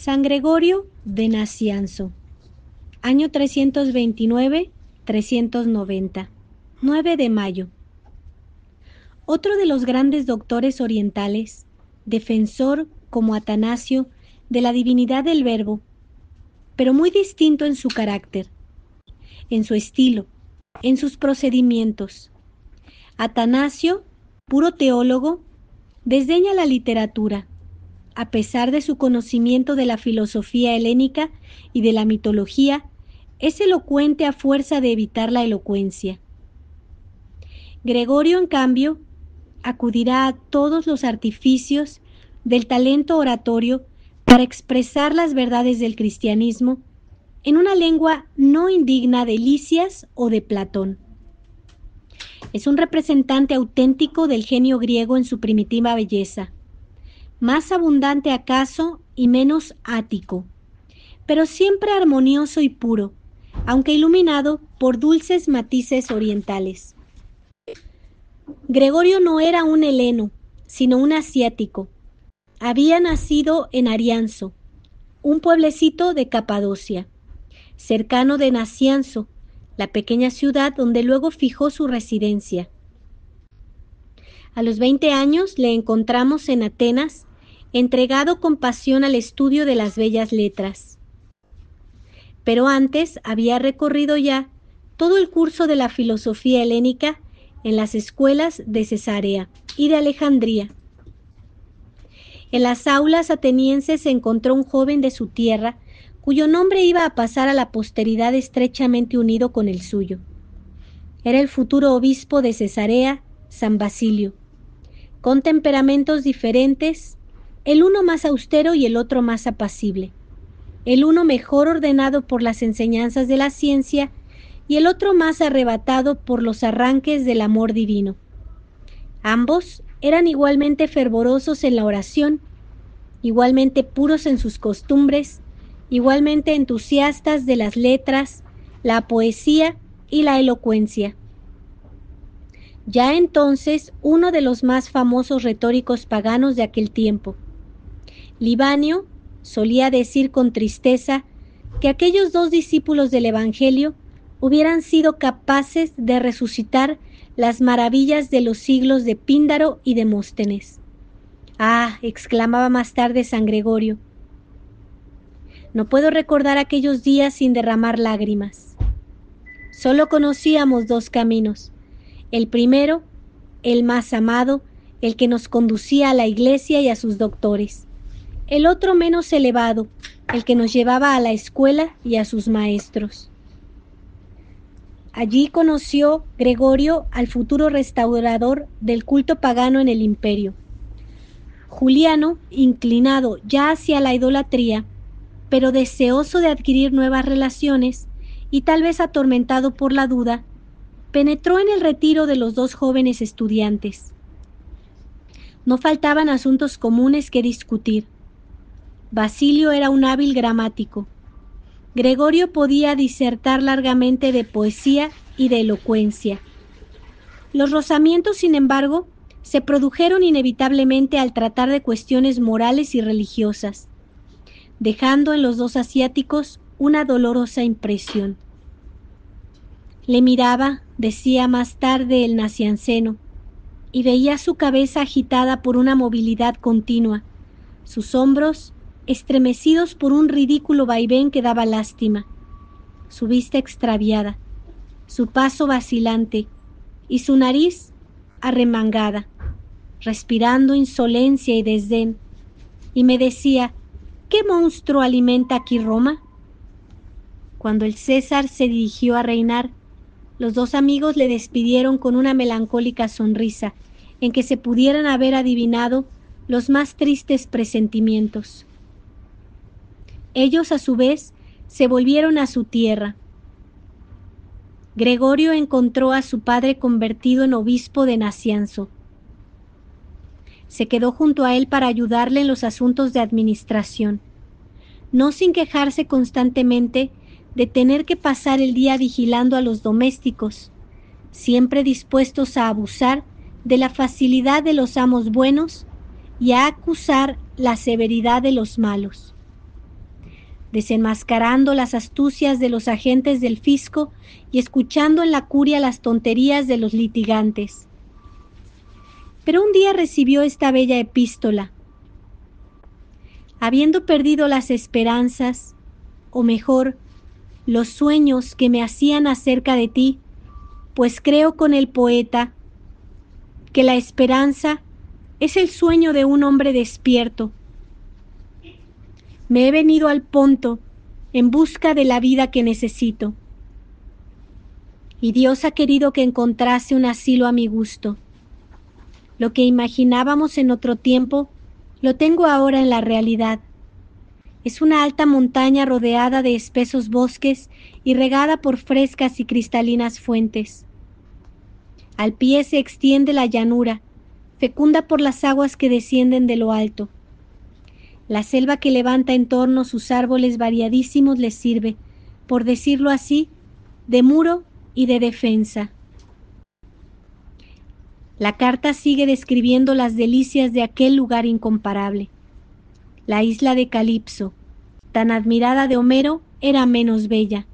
San Gregorio de Nacianzo, año 329-390, 9 de mayo. Otro de los grandes doctores orientales, defensor como Atanasio de la divinidad del Verbo, pero muy distinto en su carácter, en su estilo, en sus procedimientos. Atanasio, puro teólogo, desdeña la literatura, a pesar de su conocimiento de la filosofía helénica y de la mitología. Es elocuente a fuerza de evitar la elocuencia. Gregorio, en cambio, acudirá a todos los artificios del talento oratorio para expresar las verdades del cristianismo en una lengua no indigna de Lisias o de Platón. Es un representante auténtico del genio griego en su primitiva belleza, más abundante acaso y menos ático, pero siempre armonioso y puro, aunque iluminado por dulces matices orientales. Gregorio no era un heleno, sino un asiático. Había nacido en Arianzo, un pueblecito de Capadocia, cercano de Nacianzo, la pequeña ciudad donde luego fijó su residencia. A los 20 años le encontramos en Atenas, entregado con pasión al estudio de las bellas letras. Pero antes había recorrido ya todo el curso de la filosofía helénica en las escuelas de Cesarea y de Alejandría. En las aulas atenienses se encontró un joven de su tierra, cuyo nombre iba a pasar a la posteridad estrechamente unido con el suyo. Era el futuro obispo de Cesarea, San Basilio, con temperamentos diferentes, el uno más austero y el otro más apacible, el uno mejor ordenado por las enseñanzas de la ciencia y el otro más arrebatado por los arranques del amor divino. Ambos eran igualmente fervorosos en la oración, igualmente puros en sus costumbres, igualmente entusiastas de las letras, la poesía y la elocuencia. Ya entonces uno de los más famosos retóricos paganos de aquel tiempo, Libanio, solía decir con tristeza que aquellos dos discípulos del Evangelio hubieran sido capaces de resucitar las maravillas de los siglos de Píndaro y Demóstenes. «Ah», exclamaba más tarde San Gregorio, «no puedo recordar aquellos días sin derramar lágrimas». Solo conocíamos dos caminos. El primero, el más amado, el que nos conducía a la iglesia y a sus doctores. El otro menos elevado, el que nos llevaba a la escuela y a sus maestros. Allí conoció Gregorio al futuro restaurador del culto pagano en el imperio. Juliano, inclinado ya hacia la idolatría, pero deseoso de adquirir nuevas relaciones y tal vez atormentado por la duda, penetró en el retiro de los dos jóvenes estudiantes. No faltaban asuntos comunes que discutir. Basilio era un hábil gramático. Gregorio podía disertar largamente de poesía y de elocuencia. Los rozamientos, sin embargo, se produjeron inevitablemente al tratar de cuestiones morales y religiosas, dejando en los dos asiáticos una dolorosa impresión. Le miraba, decía más tarde el nacianceno, y veía su cabeza agitada por una movilidad continua, sus hombros estremecidos por un ridículo vaivén que daba lástima, su vista extraviada, su paso vacilante y su nariz arremangada, respirando insolencia y desdén, y me decía: ¿qué monstruo alimenta aquí Roma? Cuando el César se dirigió a reinar, los dos amigos le despidieron con una melancólica sonrisa en que se pudieran haber adivinado los más tristes presentimientos. Ellos, a su vez, se volvieron a su tierra. Gregorio encontró a su padre convertido en obispo de Nacianzo. Se quedó junto a él para ayudarle en los asuntos de administración, no sin quejarse constantemente de tener que pasar el día vigilando a los domésticos, siempre dispuestos a abusar de la facilidad de los amos buenos y a acusar la severidad de los malos. desenmascarando las astucias de los agentes del fisco y escuchando en la curia las tonterías de los litigantes. Pero un día recibió esta bella epístola. Habiendo perdido las esperanzas, o mejor, los sueños que me hacían acerca de ti, pues creo con el poeta que la esperanza es el sueño de un hombre despierto. Me he venido al Ponto en busca de la vida que necesito, y Dios ha querido que encontrase un asilo a mi gusto. Lo que imaginábamos en otro tiempo, lo tengo ahora en la realidad. Es una alta montaña rodeada de espesos bosques y regada por frescas y cristalinas fuentes. Al pie se extiende la llanura, fecunda por las aguas que descienden de lo alto. La selva que levanta en torno sus árboles variadísimos les sirve, por decirlo así, de muro y de defensa. La carta sigue describiendo las delicias de aquel lugar incomparable. La isla de Calipso, tan admirada de Homero, era menos bella.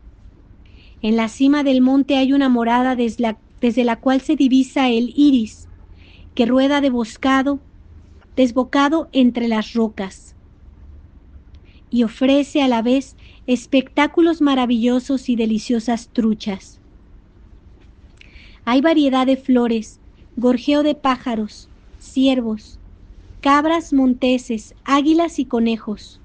En la cima del monte hay una morada desde la cual se divisa el Iris, que rueda desbocado entre las rocas, y ofrece a la vez espectáculos maravillosos y deliciosas truchas. Hay variedad de flores, gorjeo de pájaros, ciervos, cabras monteses, águilas y conejos.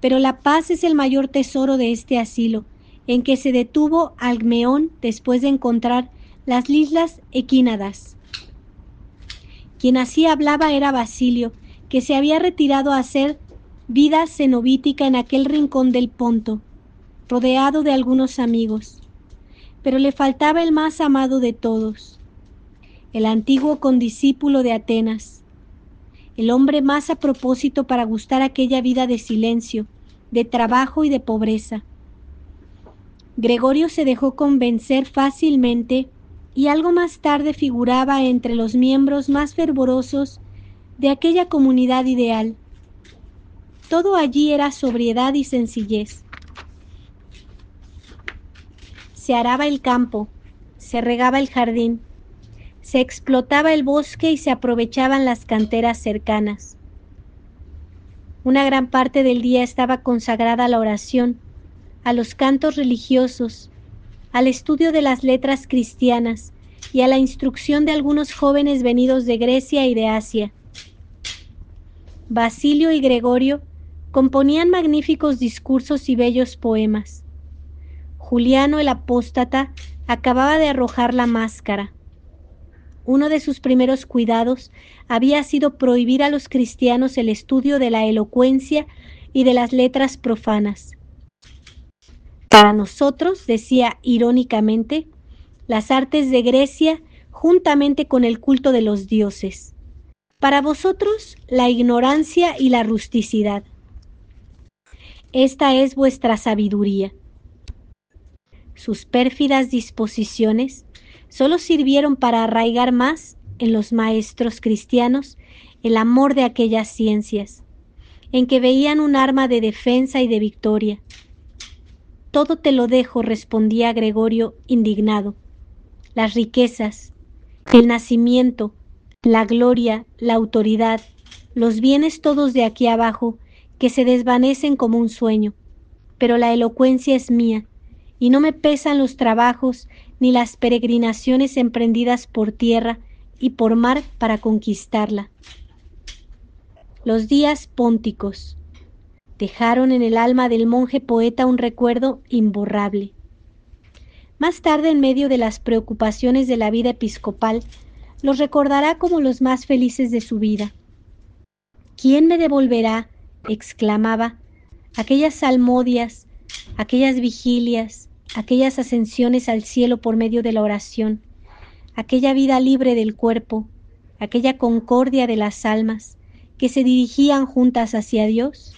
Pero la paz es el mayor tesoro de este asilo, en que se detuvo Alcmeón después de encontrar las islas Equínadas. Quien así hablaba era Basilio, que se había retirado a hacer vida cenobítica en aquel rincón del Ponto, rodeado de algunos amigos. Pero le faltaba el más amado de todos, el antiguo condiscípulo de Atenas, el hombre más a propósito para gustar aquella vida de silencio, de trabajo y de pobreza. Gregorio se dejó convencer fácilmente y algo más tarde figuraba entre los miembros más fervorosos de aquella comunidad ideal. Todo allí era sobriedad y sencillez. Se araba el campo, se regaba el jardín, se explotaba el bosque y se aprovechaban las canteras cercanas. Una gran parte del día estaba consagrada a la oración, a los cantos religiosos, al estudio de las letras cristianas y a la instrucción de algunos jóvenes venidos de Grecia y de Asia. Basilio y Gregorio componían magníficos discursos y bellos poemas. Juliano el apóstata acababa de arrojar la máscara. Uno de sus primeros cuidados había sido prohibir a los cristianos el estudio de la elocuencia y de las letras profanas. Para nosotros, decía irónicamente, las artes de Grecia juntamente con el culto de los dioses. Para vosotros, la ignorancia y la rusticidad. Esta es vuestra sabiduría. Sus pérfidas disposiciones solo sirvieron para arraigar más en los maestros cristianos el amor de aquellas ciencias, en que veían un arma de defensa y de victoria. Todo te lo dejo, respondía Gregorio indignado. Las riquezas, el nacimiento, la gloria, la autoridad, los bienes todos de aquí abajo, que se desvanecen como un sueño. Pero la elocuencia es mía, y no me pesan los trabajos ni las peregrinaciones emprendidas por tierra y por mar para conquistarla. Los días pónticos dejaron en el alma del monje poeta un recuerdo imborrable. Más tarde, en medio de las preocupaciones de la vida episcopal, los recordará como los más felices de su vida. ¿Quién me devolverá?, exclamaba, aquellas salmodias, aquellas vigilias, aquellas ascensiones al cielo por medio de la oración, aquella vida libre del cuerpo, aquella concordia de las almas que se dirigían juntas hacia Dios?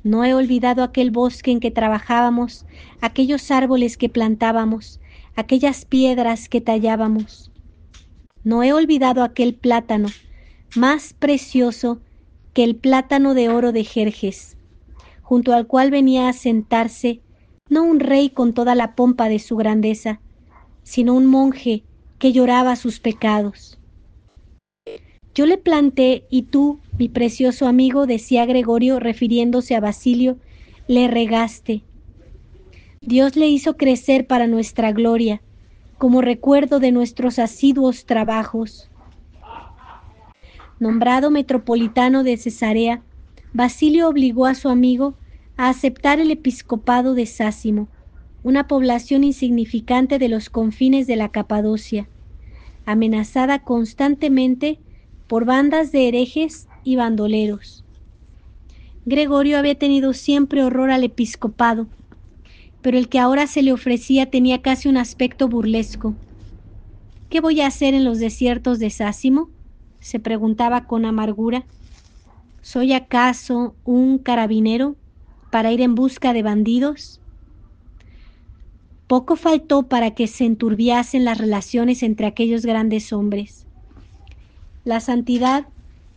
No he olvidado aquel bosque en que trabajábamos, aquellos árboles que plantábamos, aquellas piedras que tallábamos. No he olvidado aquel plátano, más precioso que el plátano de oro de Jerjes, junto al cual venía a sentarse no un rey con toda la pompa de su grandeza, sino un monje que lloraba sus pecados. Yo le planté y tú, mi precioso amigo, decía Gregorio refiriéndose a Basilio, le regaste. Dios le hizo crecer para nuestra gloria, como recuerdo de nuestros asiduos trabajos. Nombrado metropolitano de Cesarea, Basilio obligó a su amigo a aceptar el episcopado de Sásimo, una población insignificante de los confines de la Capadocia, amenazada constantemente por bandas de herejes y bandoleros. Gregorio había tenido siempre horror al episcopado, pero el que ahora se le ofrecía tenía casi un aspecto burlesco. ¿Qué voy a hacer en los desiertos de Sásimo?, se preguntaba con amargura. ¿Soy acaso un carabinero para ir en busca de bandidos? Poco faltó para que se enturbiasen las relaciones entre aquellos grandes hombres. La santidad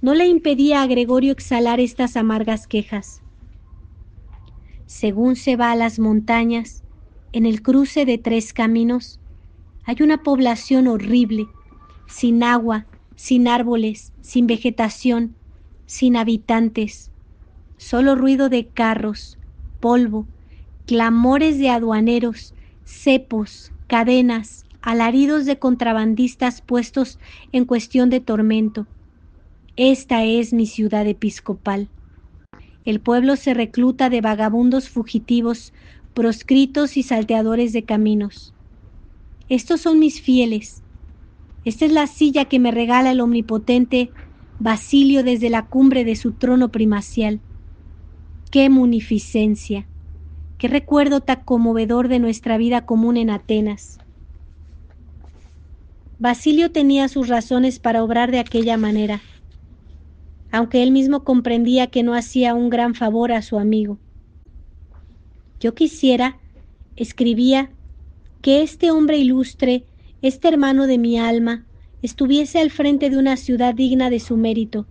no le impedía a Gregorio exhalar estas amargas quejas. Según se va a las montañas, en el cruce de 3 caminos, hay una población horrible, sin agua, sin árboles, sin vegetación, sin habitantes, solo ruido de carros, polvo, clamores de aduaneros, cepos, cadenas, alaridos de contrabandistas puestos en cuestión de tormento. Esta es mi ciudad episcopal. El pueblo se recluta de vagabundos fugitivos, proscritos y salteadores de caminos. Estos son mis fieles. Esta es la silla que me regala el omnipotente Basilio desde la cumbre de su trono primacial. ¡Qué munificencia! ¡Qué recuerdo tan conmovedor de nuestra vida común en Atenas! Basilio tenía sus razones para obrar de aquella manera, aunque él mismo comprendía que no hacía un gran favor a su amigo. Yo quisiera, escribía, que este hombre ilustre, este hermano de mi alma, estuviese al frente de una ciudad digna de su mérito,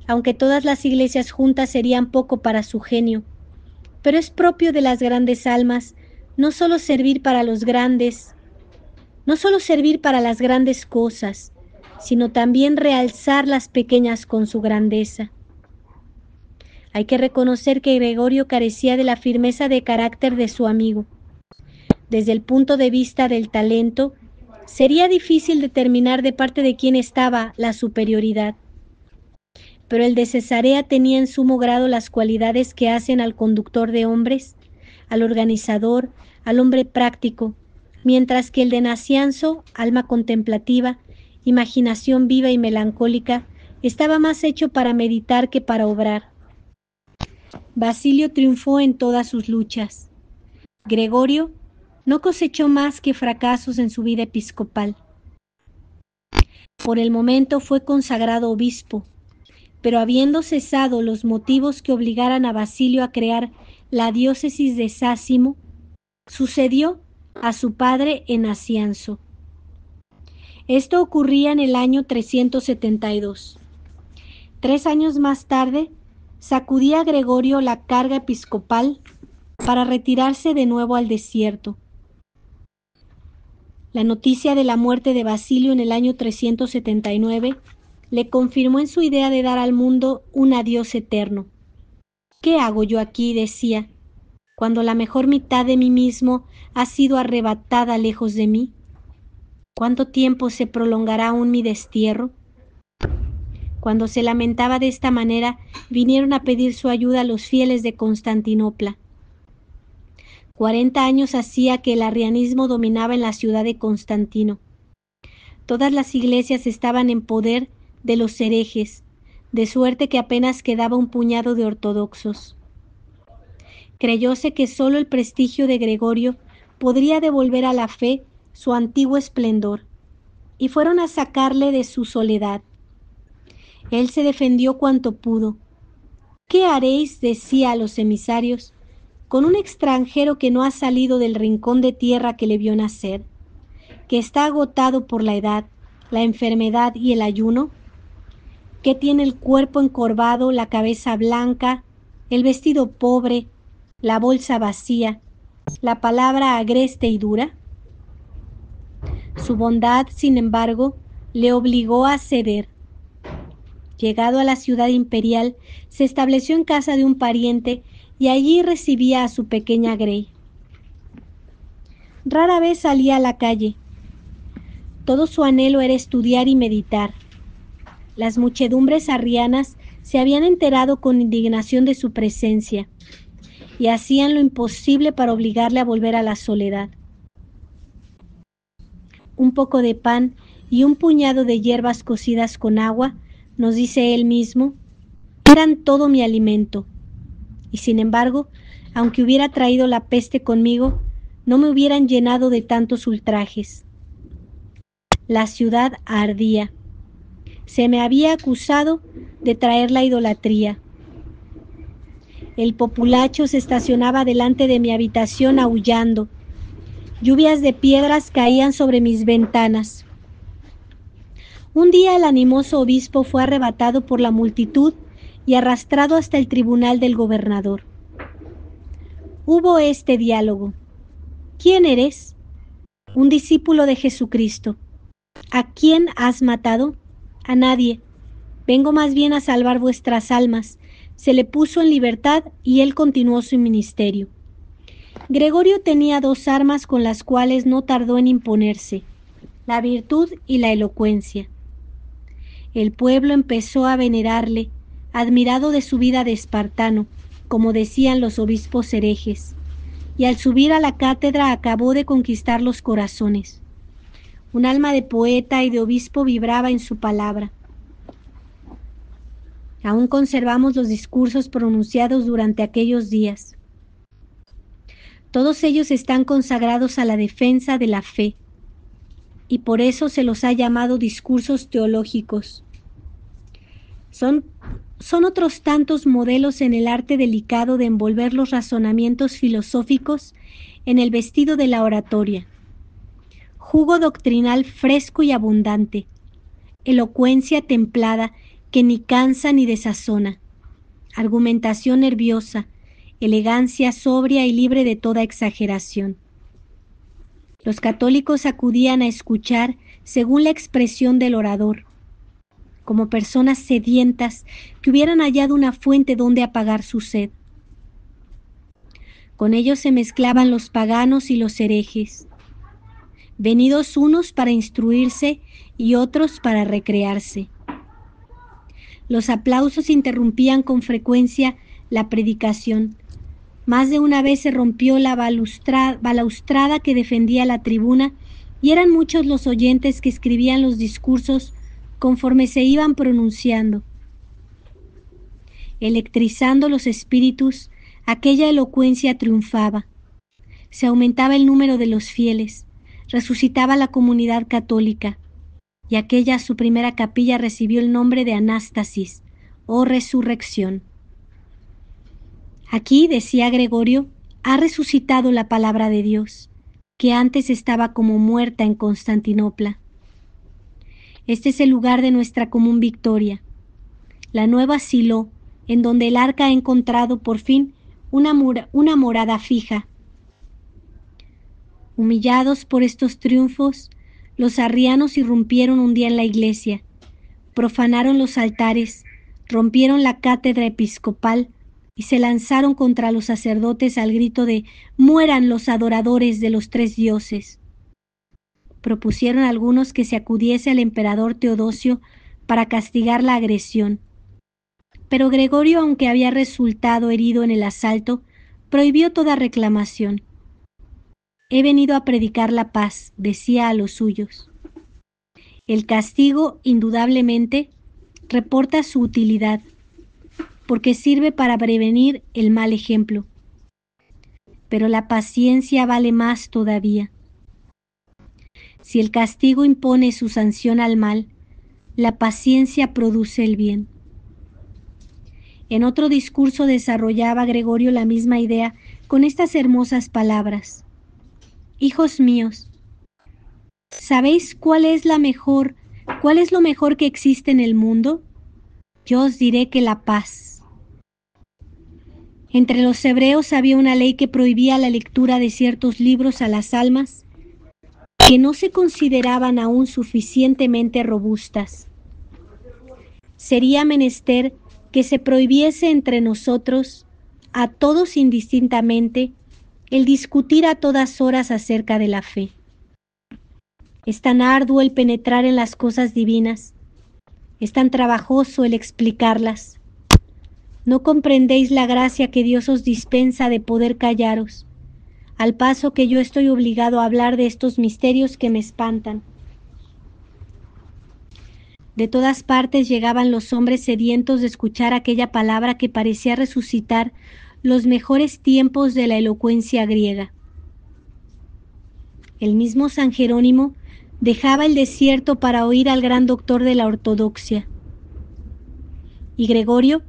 aunque todas las iglesias juntas serían poco para su genio. Pero es propio de las grandes almas no solo servir para las grandes cosas, sino también realzar las pequeñas con su grandeza. Hay que reconocer que Gregorio carecía de la firmeza de carácter de su amigo. Desde el punto de vista del talento, sería difícil determinar de parte de quién estaba la superioridad. Pero el de Cesarea tenía en sumo grado las cualidades que hacen al conductor de hombres, al organizador, al hombre práctico, mientras que el de Nacianzo, alma contemplativa, imaginación viva y melancólica, estaba más hecho para meditar que para obrar. Basilio triunfó en todas sus luchas. Gregorio no cosechó más que fracasos en su vida episcopal. Por el momento fue consagrado obispo, pero habiendo cesado los motivos que obligaran a Basilio a crear la diócesis de Sásimo, sucedió a su padre en Nacianzo. Esto ocurría en el año 372. 3 años más tarde, sacudía a Gregorio la carga episcopal para retirarse de nuevo al desierto. La noticia de la muerte de Basilio en el año 379 le confirmó en su idea de dar al mundo un adiós eterno. ¿Qué hago yo aquí?, decía, cuando la mejor mitad de mí mismo ha sido arrebatada lejos de mí. ¿Cuánto tiempo se prolongará aún mi destierro? Cuando se lamentaba de esta manera, vinieron a pedir su ayuda los fieles de Constantinopla. 40 años hacía que el arrianismo dominaba en la ciudad de Constantino. Todas las iglesias estaban en poder de los herejes, de suerte que apenas quedaba un puñado de ortodoxos. Creyóse que sólo el prestigio de Gregorio podría devolver a la fe su antiguo esplendor, y fueron a sacarle de su soledad. Él se defendió cuanto pudo. ¿Qué haréis?, decía a los emisarios, con un extranjero que no ha salido del rincón de tierra que le vio nacer, que está agotado por la edad, la enfermedad y el ayuno, que tiene el cuerpo encorvado, la cabeza blanca, el vestido pobre, la bolsa vacía, la palabra agreste y dura? Su bondad, sin embargo, le obligó a ceder. Llegado a la ciudad imperial, se estableció en casa de un pariente y allí recibía a su pequeña Grey. Rara vez salía a la calle. Todo su anhelo era estudiar y meditar. Las muchedumbres arrianas se habían enterado con indignación de su presencia y hacían lo imposible para obligarle a volver a la soledad. Un poco de pan y un puñado de hierbas cocidas con agua, nos dice él mismo, eran todo mi alimento. Y sin embargo, aunque hubiera traído la peste conmigo, no me hubieran llenado de tantos ultrajes. La ciudad ardía. Se me había acusado de traer la idolatría. El populacho se estacionaba delante de mi habitación aullando. Lluvias de piedras caían sobre mis ventanas. Un día el animoso obispo fue arrebatado por la multitud y arrastrado hasta el tribunal del gobernador. Hubo este diálogo. ¿Quién eres? Un discípulo de Jesucristo. ¿A quién has matado? A nadie. Vengo más bien a salvar vuestras almas. Se le puso en libertad y él continuó su ministerio. Gregorio tenía dos armas con las cuales no tardó en imponerse, la virtud y la elocuencia. El pueblo empezó a venerarle, admirado de su vida de espartano, como decían los obispos herejes, y al subir a la cátedra acabó de conquistar los corazones. Un alma de poeta y de obispo vibraba en su palabra. Aún conservamos los discursos pronunciados durante aquellos días. Todos ellos están consagrados a la defensa de la fe, y por eso se los ha llamado discursos teológicos. Son otros tantos modelos en el arte delicado de envolver los razonamientos filosóficos en el vestido de la oratoria. Jugo doctrinal fresco y abundante, elocuencia templada que ni cansa ni desazona, argumentación nerviosa, elegancia sobria y libre de toda exageración. Los católicos acudían a escuchar según la expresión del orador, como personas sedientas que hubieran hallado una fuente donde apagar su sed. Con ellos se mezclaban los paganos y los herejes, venidos unos para instruirse y otros para recrearse. Los aplausos interrumpían con frecuencia la predicación. Más de una vez se rompió la balaustrada que defendía la tribuna y eran muchos los oyentes que escribían los discursos conforme se iban pronunciando. Electrizando los espíritus, aquella elocuencia triunfaba. Se aumentaba el número de los fieles, resucitaba la comunidad católica, y aquella su primera capilla recibió el nombre de Anástasis, o resurrección. Aquí, decía Gregorio, ha resucitado la palabra de Dios, que antes estaba como muerta en Constantinopla. Este es el lugar de nuestra común victoria, la nueva Silo, en donde el arca ha encontrado por fin una morada fija. Humillados por estos triunfos, los arrianos irrumpieron un día en la iglesia, profanaron los altares, rompieron la cátedra episcopal y se lanzaron contra los sacerdotes al grito de «¡Mueran los adoradores de los tres dioses!». Propusieron a algunos que se acudiese al emperador Teodosio para castigar la agresión. Pero Gregorio, aunque había resultado herido en el asalto, prohibió toda reclamación. «He venido a predicar la paz», decía a los suyos. El castigo, indudablemente, reporta su utilidad, porque sirve para prevenir el mal ejemplo. Pero la paciencia vale más todavía. Si el castigo impone su sanción al mal, la paciencia produce el bien. En otro discurso desarrollaba Gregorio la misma idea con estas hermosas palabras. Hijos míos, ¿sabéis cuál es lo mejor que existe en el mundo? Yo os diré que la paz. Entre los hebreos había una ley que prohibía la lectura de ciertos libros a las almas que no se consideraban aún suficientemente robustas. Sería menester que se prohibiese entre nosotros, a todos indistintamente, el discutir a todas horas acerca de la fe. Es tan arduo el penetrar en las cosas divinas, es tan trabajoso el explicarlas. No comprendéis la gracia que Dios os dispensa de poder callaros, al paso que yo estoy obligado a hablar de estos misterios que me espantan. De todas partes llegaban los hombres sedientos de escuchar aquella palabra que parecía resucitar los mejores tiempos de la elocuencia griega. El mismo San Jerónimo dejaba el desierto para oír al gran doctor de la ortodoxia. Y Gregorio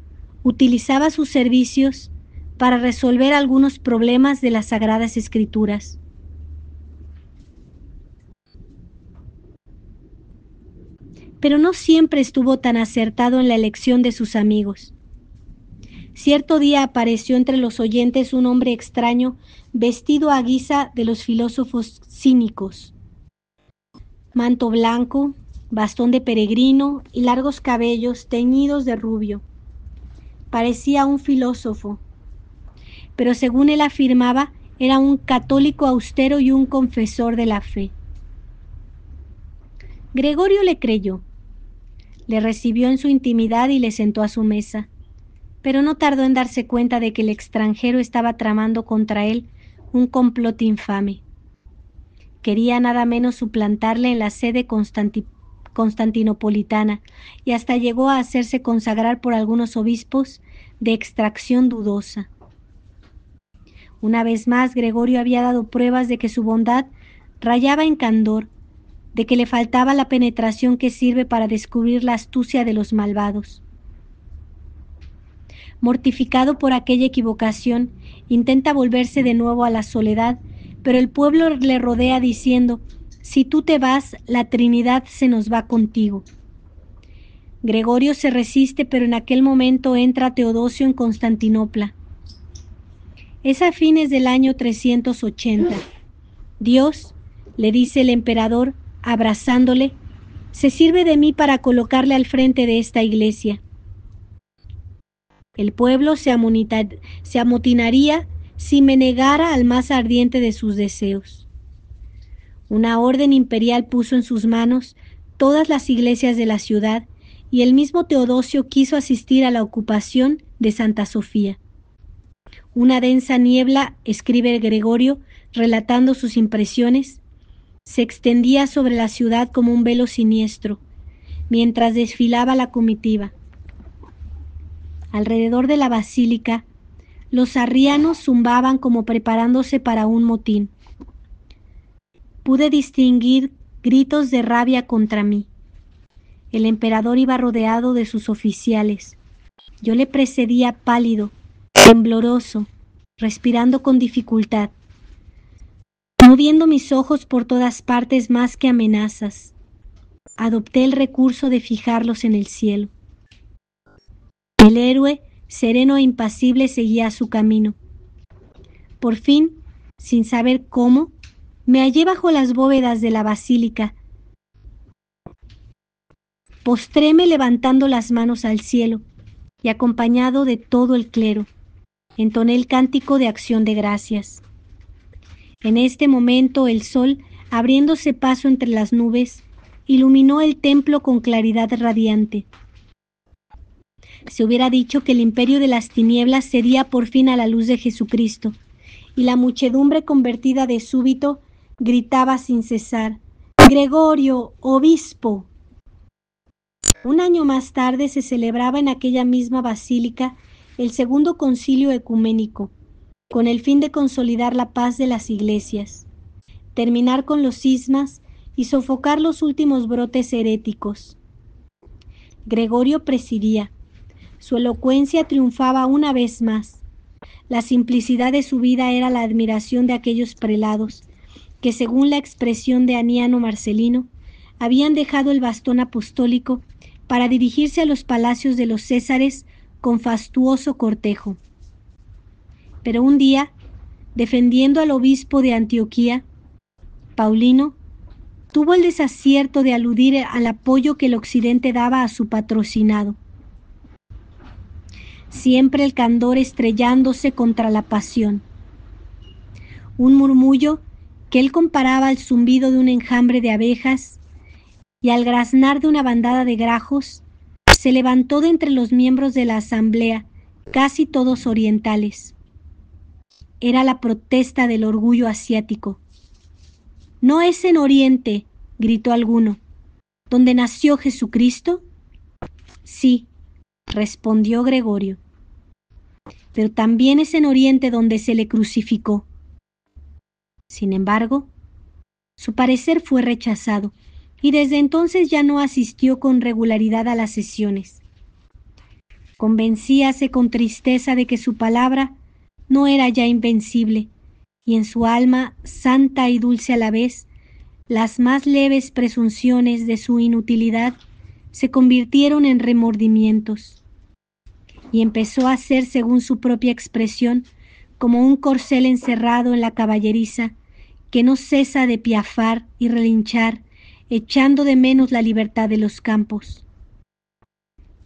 utilizaba sus servicios para resolver algunos problemas de las Sagradas Escrituras. Pero no siempre estuvo tan acertado en la elección de sus amigos. Cierto día apareció entre los oyentes un hombre extraño vestido a guisa de los filósofos cínicos. Manto blanco, bastón de peregrino y largos cabellos teñidos de rubio. Parecía un filósofo, pero según él afirmaba, era un católico austero y un confesor de la fe. Gregorio le creyó, le recibió en su intimidad y le sentó a su mesa, pero no tardó en darse cuenta de que el extranjero estaba tramando contra él un complot infame. Quería nada menos suplantarle en la sede constantinopolitana y hasta llegó a hacerse consagrar por algunos obispos de extracción dudosa. Una vez más, Gregorio había dado pruebas de que su bondad rayaba en candor, de que le faltaba la penetración que sirve para descubrir la astucia de los malvados. Mortificado por aquella equivocación, intenta volverse de nuevo a la soledad, pero el pueblo le rodea diciendo: si tú te vas, la Trinidad se nos va contigo. Gregorio se resiste, pero en aquel momento entra Teodosio en Constantinopla. Es a fines del año 380. Dios, le dice el emperador, abrazándole, se sirve de mí para colocarle al frente de esta iglesia. El pueblo se amotinaría si me negara al más ardiente de sus deseos. Una orden imperial puso en sus manos todas las iglesias de la ciudad y el mismo Teodosio quiso asistir a la ocupación de Santa Sofía. Una densa niebla, escribe Gregorio, relatando sus impresiones, se extendía sobre la ciudad como un velo siniestro, mientras desfilaba la comitiva. Alrededor de la basílica, los arrianos zumbaban como preparándose para un motín. Pude distinguir gritos de rabia contra mí. El emperador iba rodeado de sus oficiales. Yo le precedía pálido, tembloroso, respirando con dificultad, no viendo mis ojos por todas partes más que amenazas. Adopté el recurso de fijarlos en el cielo. El héroe, sereno e impasible, seguía su camino. Por fin, sin saber cómo, me hallé bajo las bóvedas de la basílica. Postréme levantando las manos al cielo y acompañado de todo el clero, entoné el cántico de acción de gracias. En este momento el sol, abriéndose paso entre las nubes, iluminó el templo con claridad radiante. Se hubiera dicho que el imperio de las tinieblas cedía por fin a la luz de Jesucristo, y la muchedumbre convertida de súbito gritaba sin cesar: ¡Gregorio, obispo! Un año más tarde se celebraba en aquella misma basílica el segundo concilio ecuménico, con el fin de consolidar la paz de las iglesias, terminar con los cismas y sofocar los últimos brotes heréticos. Gregorio presidía. Su elocuencia triunfaba una vez más. La simplicidad de su vida era la admiración de aquellos prelados que, según la expresión de Aniano Marcelino, habían dejado el bastón apostólico para dirigirse a los palacios de los Césares con fastuoso cortejo. Pero un día, defendiendo al obispo de Antioquía, Paulino tuvo el desacierto de aludir al apoyo que el occidente daba a su patrocinado. Siempre el candor estrellándose contra la pasión. Un murmullo que él comparaba al zumbido de un enjambre de abejas y al graznar de una bandada de grajos, se levantó de entre los miembros de la asamblea, casi todos orientales. Era la protesta del orgullo asiático. ¿No es en Oriente, gritó alguno, donde nació Jesucristo? Sí, respondió Gregorio, pero también es en Oriente donde se le crucificó. Sin embargo, su parecer fue rechazado y desde entonces ya no asistió con regularidad a las sesiones. Convencíase con tristeza de que su palabra no era ya invencible y en su alma, santa y dulce a la vez, las más leves presunciones de su inutilidad se convirtieron en remordimientos y empezó a ser, según su propia expresión, como un corcel encerrado en la caballeriza que no cesa de piafar y relinchar, echando de menos la libertad de los campos.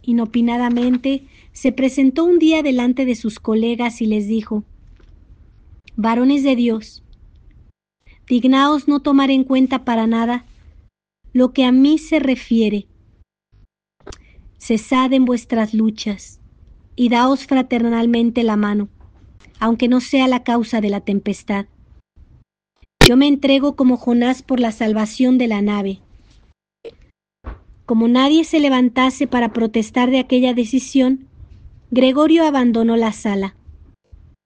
Inopinadamente se presentó un día delante de sus colegas y les dijo: varones de Dios, dignaos no tomar en cuenta para nada lo que a mí se refiere. Cesad en vuestras luchas y daos fraternalmente la mano, aunque no sea la causa de la tempestad. Yo me entrego como Jonás por la salvación de la nave. Como nadie se levantase para protestar de aquella decisión, Gregorio abandonó la sala.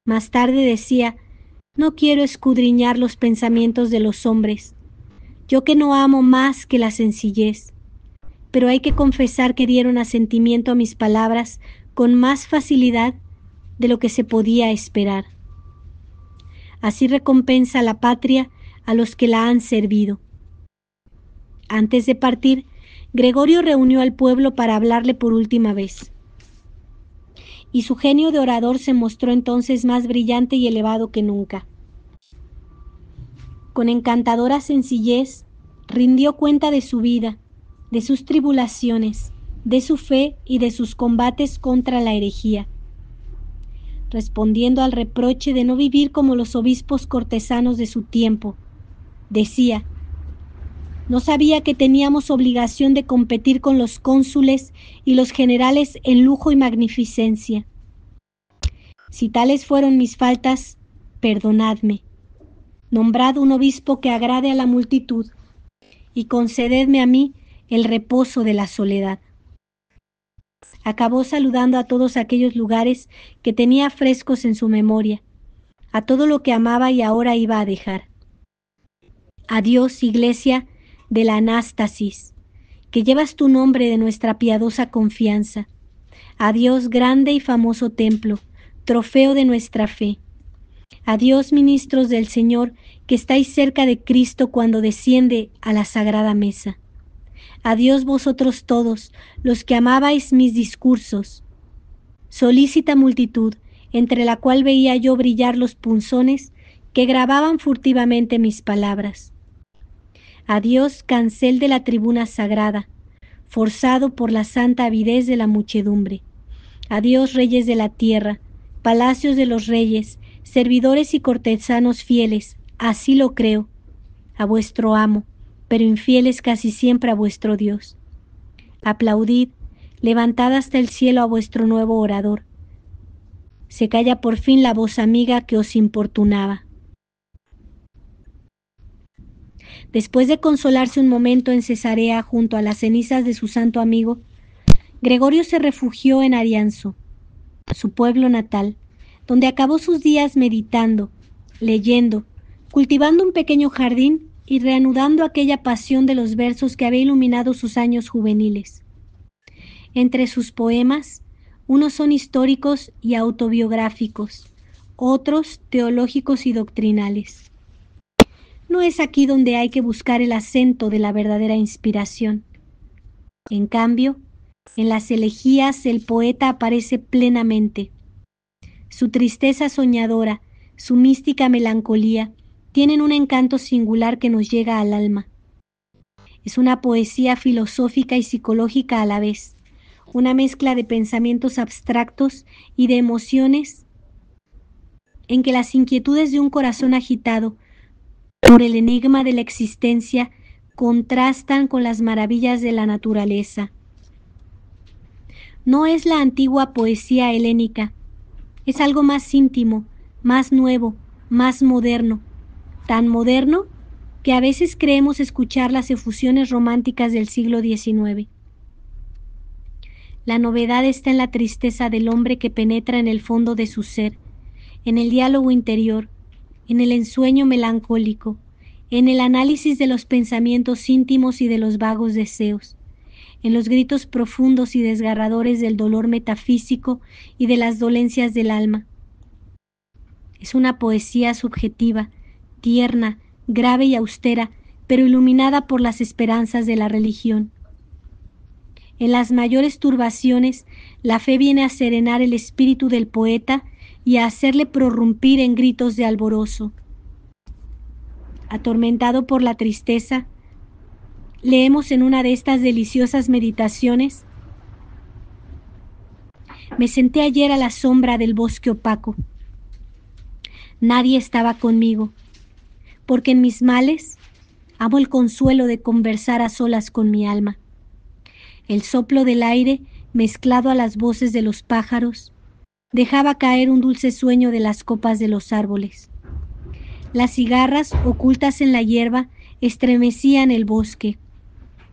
Más tarde decía: no quiero escudriñar los pensamientos de los hombres, yo que no amo más que la sencillez, pero hay que confesar que dieron asentimiento a mis palabras con más facilidad de lo que se podía esperar. Así recompensa la patria a los que la han servido. Antes de partir, Gregorio reunió al pueblo para hablarle por última vez. Y su genio de orador se mostró entonces más brillante y elevado que nunca. Con encantadora sencillez, rindió cuenta de su vida, de sus tribulaciones, de su fe y de sus combates contra la herejía. Respondiendo al reproche de no vivir como los obispos cortesanos de su tiempo, decía: no sabía que teníamos obligación de competir con los cónsules y los generales en lujo y magnificencia. Si tales fueron mis faltas, perdonadme. Nombrad un obispo que agrade a la multitud y concededme a mí el reposo de la soledad. Acabó saludando a todos aquellos lugares que tenía frescos en su memoria, a todo lo que amaba y ahora iba a dejar. Adiós, Iglesia de la Anástasis, que llevas tu nombre de nuestra piadosa confianza. Adiós, grande y famoso templo, trofeo de nuestra fe. Adiós, ministros del Señor, que estáis cerca de Cristo cuando desciende a la sagrada mesa. Adiós vosotros todos, los que amabais mis discursos. Solícita multitud, entre la cual veía yo brillar los punzones que grababan furtivamente mis palabras. Adiós, cancel de la tribuna sagrada, forzado por la santa avidez de la muchedumbre. Adiós, reyes de la tierra, palacios de los reyes, servidores y cortesanos fieles, así lo creo, a vuestro amo, pero infieles casi siempre a vuestro Dios. Aplaudid, levantad hasta el cielo a vuestro nuevo orador. Se calla por fin la voz amiga que os importunaba. Después de consolarse un momento en Cesarea junto a las cenizas de su santo amigo, Gregorio se refugió en Arianzo, su pueblo natal, donde acabó sus días meditando, leyendo, cultivando un pequeño jardín y reanudando aquella pasión de los versos que había iluminado sus años juveniles. Entre sus poemas, unos son históricos y autobiográficos, otros teológicos y doctrinales. No es aquí donde hay que buscar el acento de la verdadera inspiración. En cambio, en las elegías el poeta aparece plenamente. Su tristeza soñadora, su mística melancolía, tienen un encanto singular que nos llega al alma. Es una poesía filosófica y psicológica a la vez, una mezcla de pensamientos abstractos y de emociones en que las inquietudes de un corazón agitado por el enigma de la existencia contrastan con las maravillas de la naturaleza. No es la antigua poesía helénica, es algo más íntimo, más nuevo, más moderno, tan moderno que a veces creemos escuchar las efusiones románticas del siglo XIX. La novedad está en la tristeza del hombre que penetra en el fondo de su ser, en el diálogo interior, en el ensueño melancólico, en el análisis de los pensamientos íntimos y de los vagos deseos, en los gritos profundos y desgarradores del dolor metafísico y de las dolencias del alma. Es una poesía subjetiva, tierna, grave y austera, pero iluminada por las esperanzas de la religión. En las mayores turbaciones, la fe viene a serenar el espíritu del poeta y a hacerle prorrumpir en gritos de alborozo. Atormentado por la tristeza, leemos en una de estas deliciosas meditaciones: me senté ayer a la sombra del bosque opaco. Nadie estaba conmigo, porque en mis males amo el consuelo de conversar a solas con mi alma. El soplo del aire, mezclado a las voces de los pájaros, dejaba caer un dulce sueño de las copas de los árboles. Las cigarras, ocultas en la hierba, estremecían el bosque.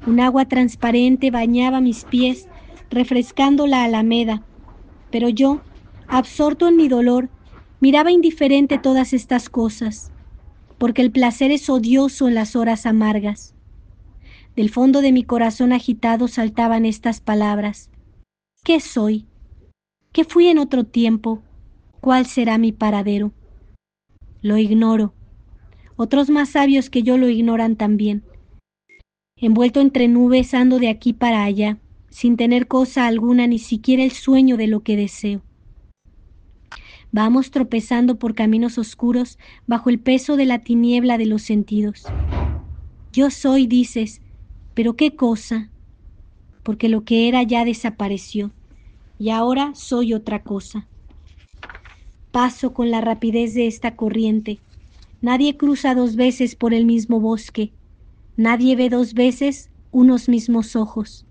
Un agua transparente bañaba mis pies, refrescando la alameda, pero yo, absorto en mi dolor, miraba indiferente todas estas cosas, porque el placer es odioso en las horas amargas. Del fondo de mi corazón agitado saltaban estas palabras: ¿qué soy? ¿Qué fui en otro tiempo? ¿Cuál será mi paradero? Lo ignoro. Otros más sabios que yo lo ignoran también. Envuelto entre nubes ando de aquí para allá, sin tener cosa alguna, ni siquiera el sueño de lo que deseo. Vamos tropezando por caminos oscuros bajo el peso de la tiniebla de los sentidos. Yo soy, dices, pero ¿qué cosa? Porque lo que era ya desapareció, y ahora soy otra cosa. Paso con la rapidez de esta corriente. Nadie cruza dos veces por el mismo bosque. Nadie ve dos veces unos mismos ojos.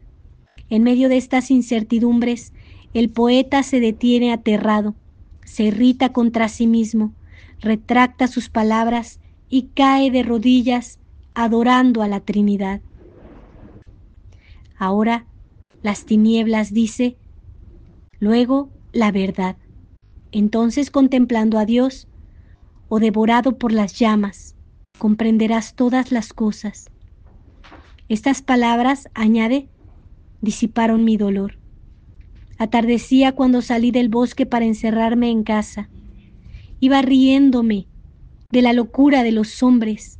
En medio de estas incertidumbres, el poeta se detiene aterrado, se irrita contra sí mismo, retracta sus palabras y cae de rodillas adorando a la Trinidad. Ahora las tinieblas, dice, luego la verdad. Entonces, contemplando a Dios, o devorado por las llamas, comprenderás todas las cosas. Estas palabras, añade, disiparon mi dolor. Atardecía cuando salí del bosque para encerrarme en casa. Iba riéndome de la locura de los hombres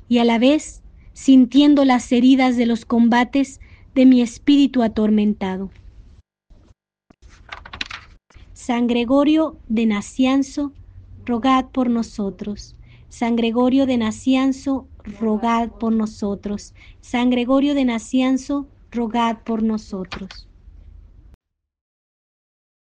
y a la vez sintiendo las heridas de los combates de mi espíritu atormentado. San Gregorio de Nacianzo, rogad por nosotros. San Gregorio de Nacianzo, rogad por nosotros. San Gregorio de Nacianzo, rogad por nosotros.